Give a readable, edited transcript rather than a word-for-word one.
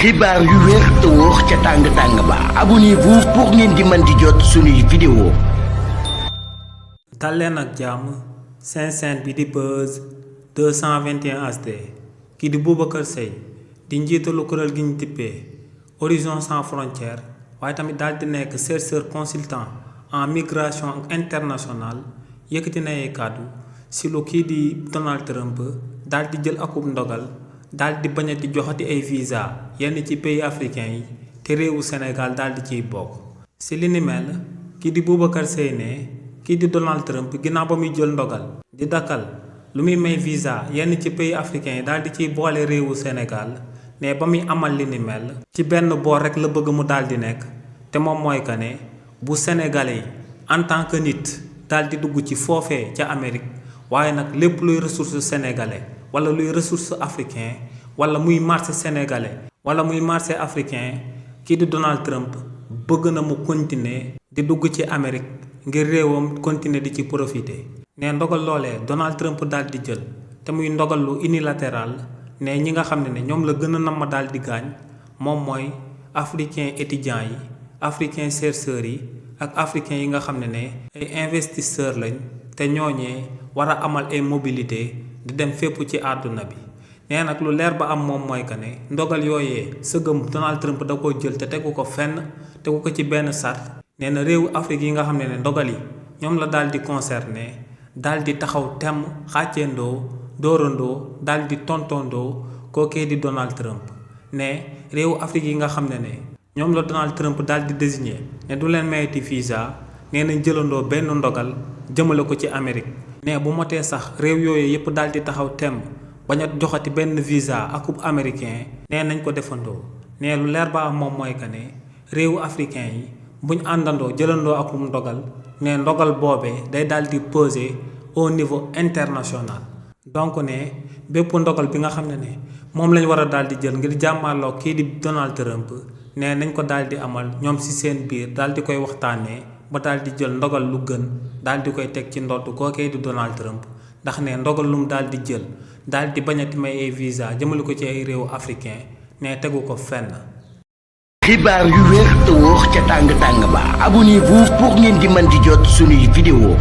xibaar yu wér te wóor ca tàng ba abonnez-vous pour ngeen di mën di jot suñuy vidéo. dal leen ak jàmm seen chaîne bi di Buzz 221 HD kii di Boubacar Seye di njiitalu kuréel gi ñu dippee Horizon Sans Frontières waaye tamit daal di nekk chercheur consultant en migration internationale yëkkati na ay kàddu si lu kii di Donald Trump daal di jël akub ndogal daal di bañ a di joxati ay visa yenn ci pays africains yi te réewu Sénégal daal di ciy bokk. si li ni mel kii di Boubacar Seye ne kii di Donald Trump ginnaaw ba muy jël ndogal di dakkal lu muy may visa yenn ci pays africains yi daal di ciy boole réewu Sénégal ne ba muy amal li ni mel ci benn boor rek la bëgg mu daal di nekk te moom mooy que ne bu sénégalais yi en tant que nit daal di dugg ci foofee ca Amérique waaye nag lépp luy ressource sénégalais wala luy ressource africain wala muy marché sénégalais wala muy marché africain kii di Donald Trump bëgg na mu continuer di dugg ci Amérique ngir réewam continuer di ci profiter. ne ndogal loolee Donald Trump daal di jël te muy ndogal lu unilatéral ne ñi nga xam ne ñoom la gën a namm daal di gaañ moom mooy africain étudiants yi africain chercheurs yi ak africain yi nga xam ne ay investisseurs lañ te ñooñee war a amal ay mobilité di dem fépp ci àdduna bi. nee nag lu leer ba am moom mooy que ne ndogal yooyee sëgëm Donald Trump da koo jël te tegu ko fenn tegu ko ci benn sart. nee na réewu Afrique yi nga xam ne ndogal yi ñoom la daal di concerné daal di taxaw temm xàcceendoo dóorandoo daal di tontondoo kookee di Donald Trump. ne réewu Afrique yi nga xam ne ñoom la Donald Trump daal di désigné ne du leen mayeti visa nee nañ jëlandoo benn ndogal jëmale ko ci Amérique. ne bu motee sax réew yooyu yëpp daal di taxaw temm bañ a joxati benn visa akub américain nee nañ ko defandoo. ne lu leer ba am moom mooy que ne réewu africain yi buñ àndandoo jëlandoo akum ndogal ne ndogal boobee day daal di peser au niveau international. donc ne bépp ndogal bi nga xam ne moom lañ war a daal di jël ngir jàmmaloo kii di Donald Trump ne nañ ko daal di amal ñoom ci seen biir daal di koy waxtaanee ba daal di jël ndogal lu gën daal di koy teg ci ndodd kookee di Donald Trump. ndax ne ndogal lum daal di jël daal di bañati may ay visa jëmale ko ci ay réewu africain ne tegu ko fenn. xibaar yu wér te wóor ca tàng ba abonnez-vous pour ngeen di mën di jot suñuy vidéo.